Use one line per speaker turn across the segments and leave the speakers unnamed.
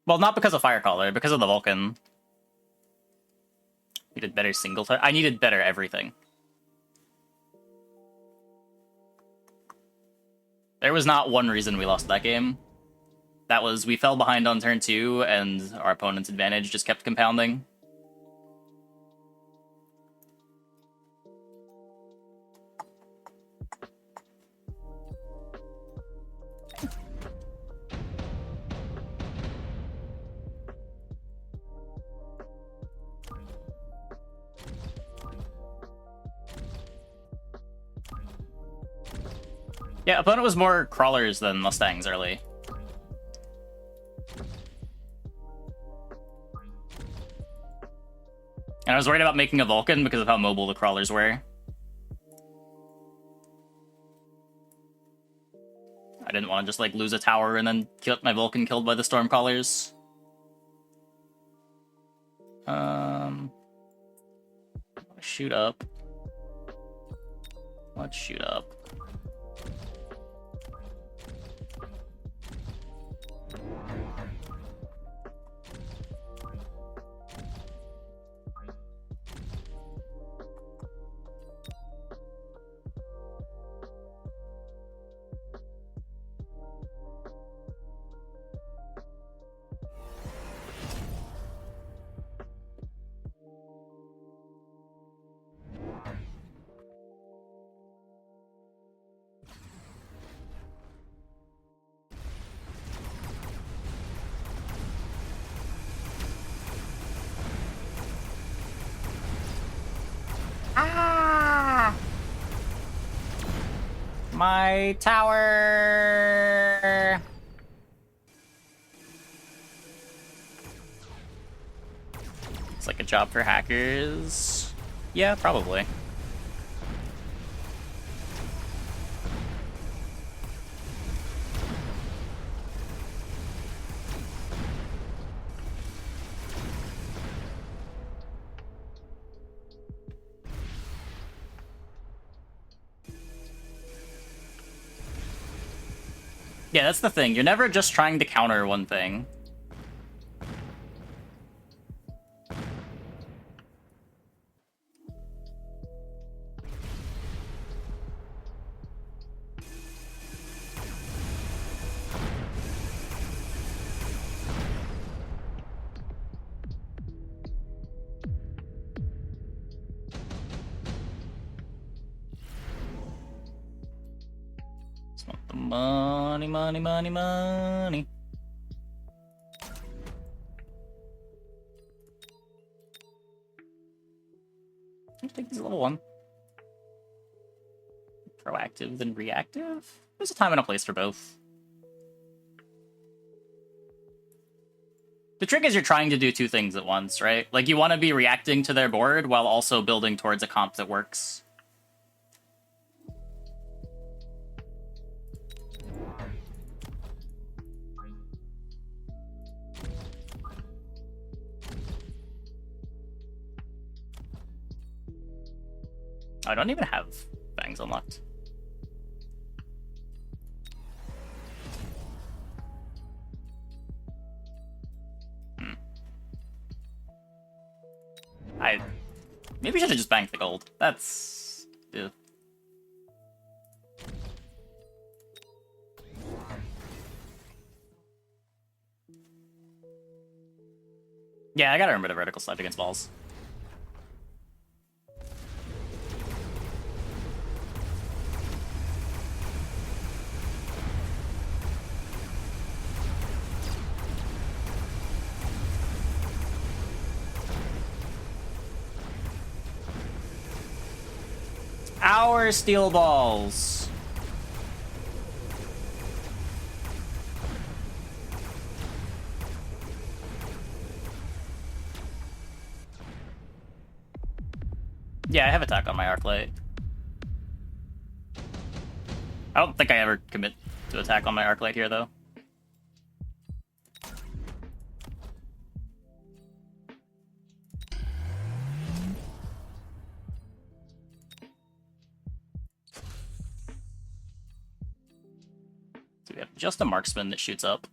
Well, not because of Firecaller, because of the Vulcan. Needed better single I needed better everything. There was not one reason we lost that game. That was we fell behind on turn 2, and our opponent's advantage just kept compounding. Yeah, opponent was more crawlers than Mustangs early. And I was worried about making a Vulcan because of how mobile the crawlers were. I didn't want to just like lose a tower and then get my Vulcan killed by the Stormcallers. Shoot up. Let's shoot up. My tower! It's like a job for hackers. Yeah, probably. Yeah, that's the thing. You're never just trying to counter one thing. Just want the money, money, money, money. I think he's level 1. Proactive than reactive? There's a time and a place for both. The trick is you're trying to do two things at once, right? Like, you want to be reacting to their board while also building towards a comp that works. I don't even have Fangs unlocked. I maybe should have just banked the gold. That's... Ew. Yeah, I gotta remember the vertical sledge against balls. Our steel balls. Yeah, I have attack on my Arclight. I don't think I ever commit to attack on my Arclight here, though. So we have just a marksman that shoots up.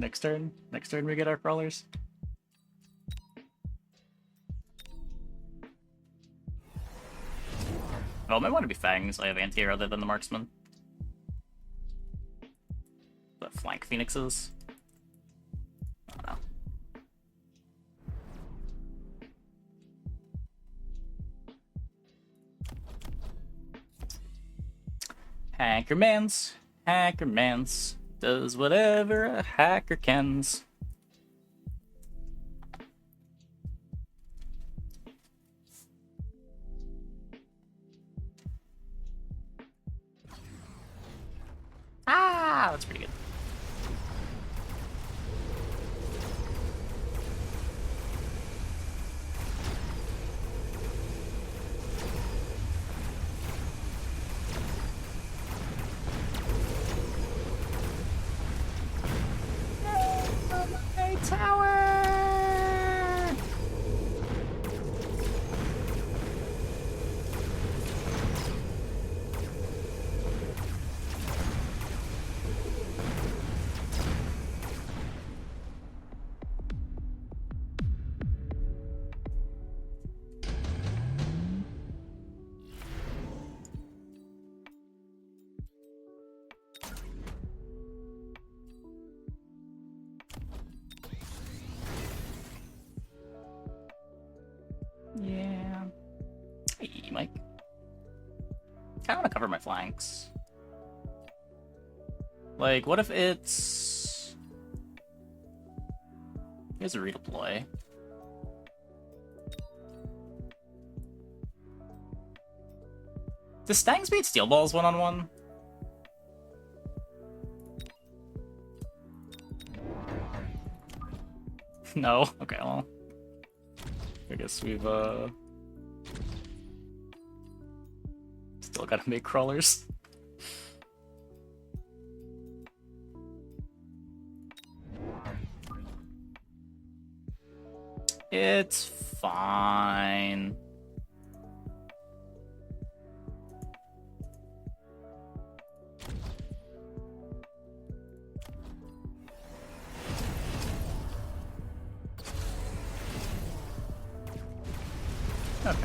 Next turn we get our crawlers. Oh, it might want to be Fangs. I have anti-air other than the marksman. The flank phoenixes. I don't know. Hackermans does whatever a hacker cans. Ah, that's pretty good. Hey, tower! Yeah. Hey, Mike. I want to cover my flanks. Like, what if it's... Here's a redeploy. Does Stangs beat Steel Balls one-on-one? No? Okay, well... I guess we've, still gotta make crawlers. It's fine. Okay.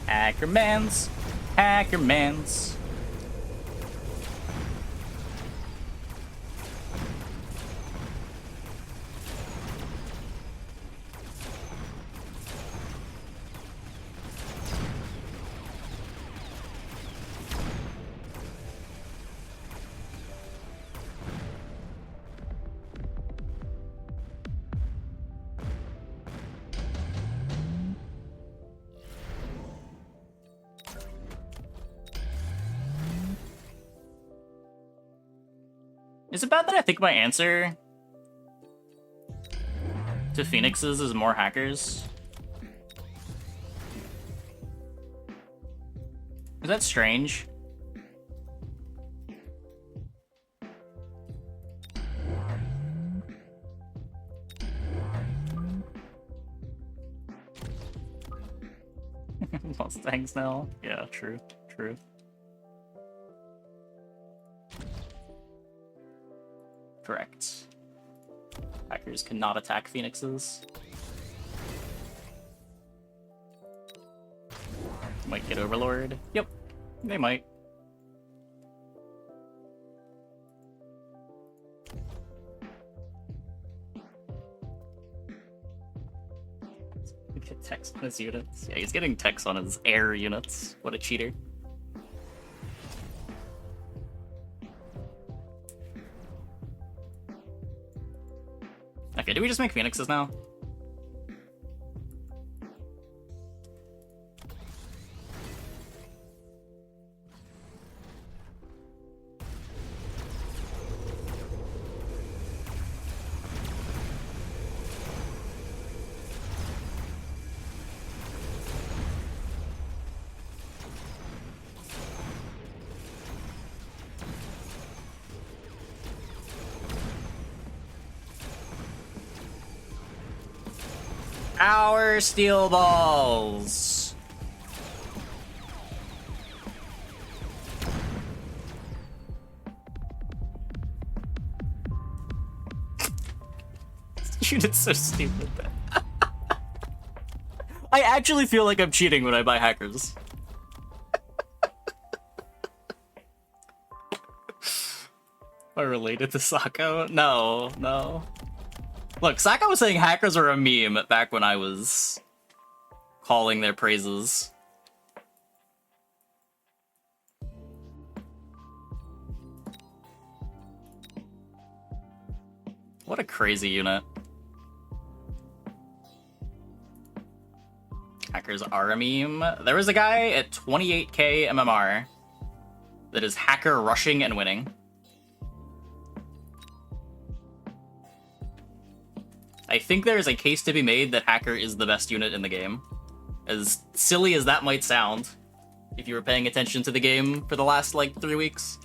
Hackermans. Is it bad that I think my answer to Phoenixes is more hackers? Is that strange? Mustangs now? Yeah, true. Correct. Hackers cannot attack Phoenixes. Might get Overlord. Yep, they might. Get text on his units. Yeah, he's getting text on his air units. What a cheater. Okay, do we just make Phoenixes now? Our steel balls. unit's so stupid. I actually feel like I'm cheating when I buy hackers. Am I related to Sako? No, no. Look, Sako was saying hackers are a meme back when I was calling their praises. What a crazy unit. Hackers are a meme. There was a guy at 28k MMR that is hacker rushing and winning. I think there is a case to be made that hacker is the best unit in the game. As silly as that might sound, if you were paying attention to the game for the last, like, 3 weeks.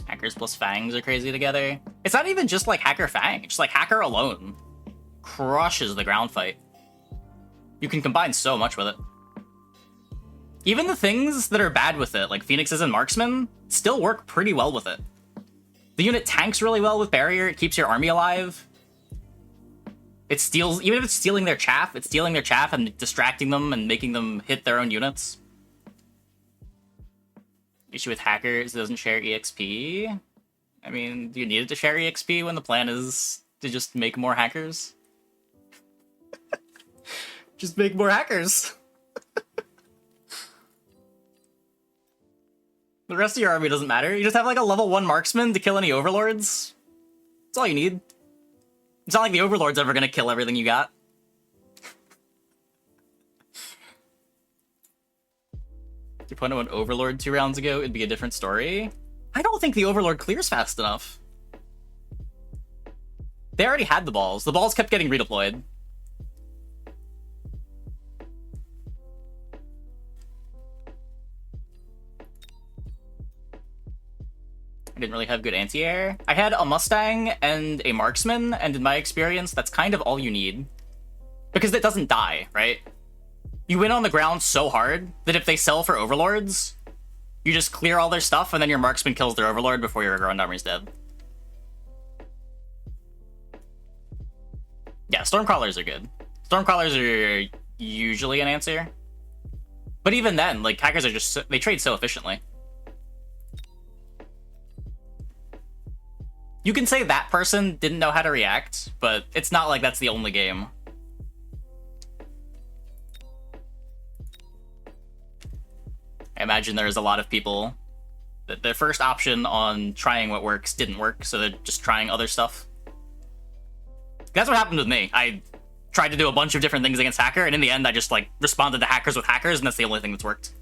Hackers plus Fangs are crazy together. It's not even just like Hacker Fang, just like Hacker alone crushes the ground fight. You can combine so much with it. Even the things that are bad with it, like Phoenixes and Marksmen, still work pretty well with it. The unit tanks really well with Barrier, it keeps your army alive. It steals, even if it's stealing their chaff, it's stealing their chaff and distracting them and making them hit their own units. Issue with hackers, it doesn't share EXP. I mean, do you need it to share EXP when the plan is to just make more hackers? Just make more hackers. The rest of your army doesn't matter. You just have like a level 1 marksman to kill any overlords. That's all you need. It's not like the overlord's ever gonna kill everything you got. Your opponent went Overlord 2 rounds ago, it'd be a different story. I don't think the Overlord clears fast enough. They already had the balls. The balls kept getting redeployed. I didn't really have good anti-air. I had a Mustang and a Marksman, and in my experience, that's kind of all you need. Because it doesn't die, right? You win on the ground so hard that if they sell for overlords, you just clear all their stuff and then your marksman kills their overlord before your ground army's dead. Yeah, Stormcrawlers are good. Stormcrawlers are usually an answer. But even then, like, hackers are just, they trade so efficiently. You can say that person didn't know how to react, but it's not like that's the only game. I imagine there's a lot of people that their first option on trying what works didn't work, so they're just trying other stuff. That's what happened with me. I tried to do a bunch of different things against hacker, and in the end I just like responded to hackers with hackers, and that's the only thing that's worked.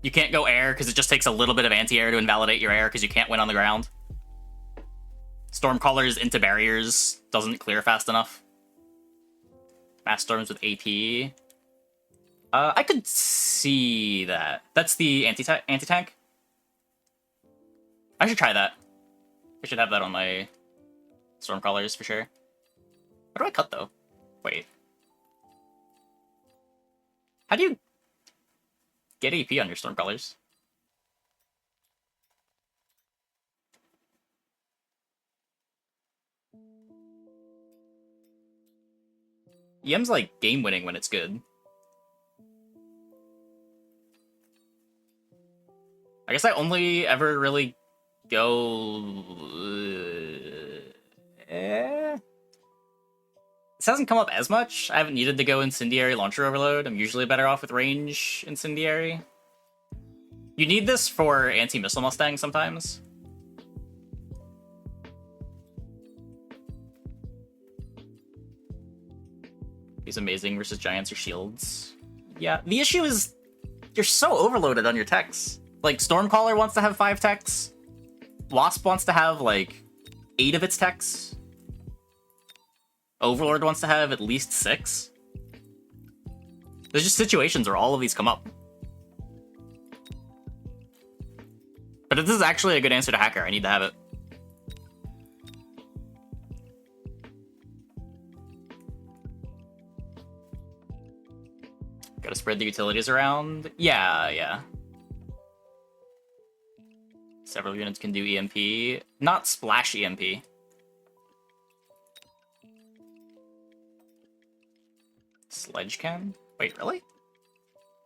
You can't go air because it just takes a little bit of anti-air to invalidate your air because you can't win on the ground. Stormcrawlers into barriers doesn't clear fast enough. Mass storms with AP. I could see that. That's the anti-tank. I should try that. I should have that on my Stormcrawlers for sure. How do I cut though? Wait. How do you get AP on your Stormcrawlers? EM's like game winning when it's good. I guess I only ever really go... This hasn't come up as much. I haven't needed to go Incendiary Launcher Overload. I'm usually better off with range Incendiary. You need this for anti-missile Mustang sometimes. He's amazing versus giants or shields. Yeah, the issue is you're so overloaded on your techs. Like, Stormcaller wants to have 5 techs. Wasp wants to have, like, 8 of its techs. Overlord wants to have at least 6. There's just situations where all of these come up. But this is actually a good answer to hacker. I need to have it. Gotta spread the utilities around. Yeah. Several units can do EMP. Not splash EMP. Sledge can? Wait, really?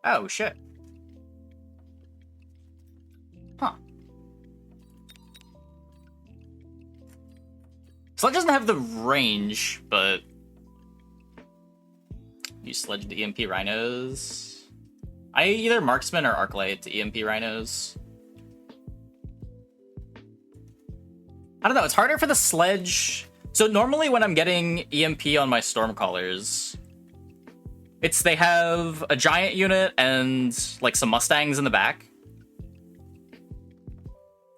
Oh, shit. Huh. Sledge doesn't have the range, but... You sledge the EMP rhinos. I either marksman or arclight to EMP rhinos. I don't know, it's harder for the sledge. So normally when I'm getting EMP on my Stormcallers, they have a giant unit and like some Mustangs in the back.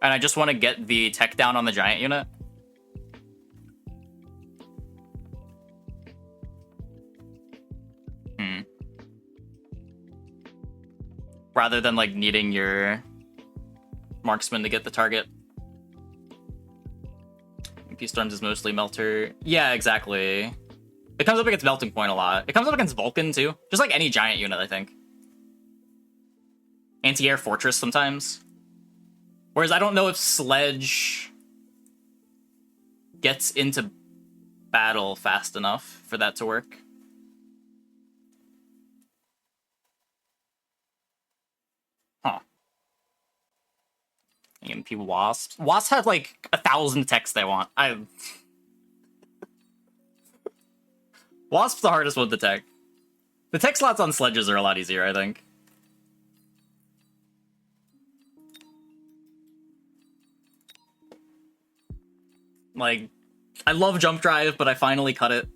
And I just want to get the tech down on the giant unit. Rather than like needing your marksman to get the target. MP Storms is mostly Melter. Yeah, exactly. It comes up against Melting Point a lot. It comes up against Vulcan too. Just like any giant unit, I think. Anti-air Fortress sometimes. Whereas I don't know if Sledge gets into battle fast enough for that to work. Huh. EMP Wasps. Wasps have like 1,000 techs they want. Wasp's the hardest one to tech. The tech slots on Sledges are a lot easier, I think. Like, I love Jump Drive, but I finally cut it.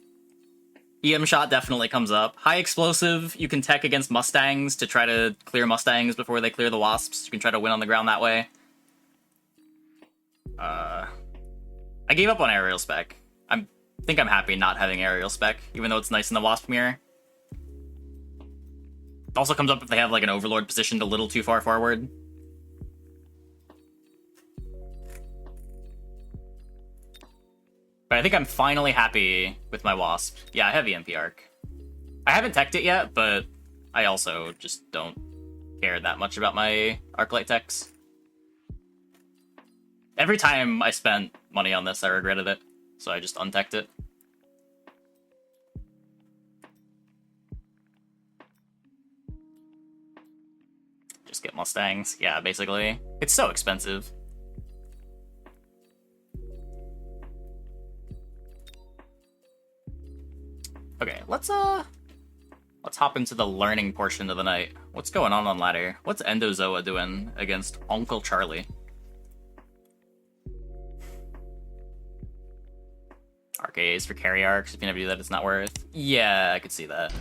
EM Shot definitely comes up. High Explosive, you can tech against Mustangs to try to clear Mustangs before they clear the Wasps. You can try to win on the ground that way. I gave up on Aerial Spec. I think I'm happy not having Aerial Spec, even though it's nice in the Wasp mirror. It also comes up if they have like an Overlord positioned a little too far forward. But I think I'm finally happy with my Wasp. Yeah, I have EMP Arc. I haven't teched it yet, but I also just don't care that much about my Arclight techs. Every time I spent money on this, I regretted it, so I just unteched it. Just get Mustangs. Yeah, basically. It's so expensive. Okay, let's hop into the learning portion of the night. What's going on ladder? What's Endozoa doing against Uncle Charlie? Arc A's for carry arcs. If you never do that, it's not worth. Yeah, I could see that.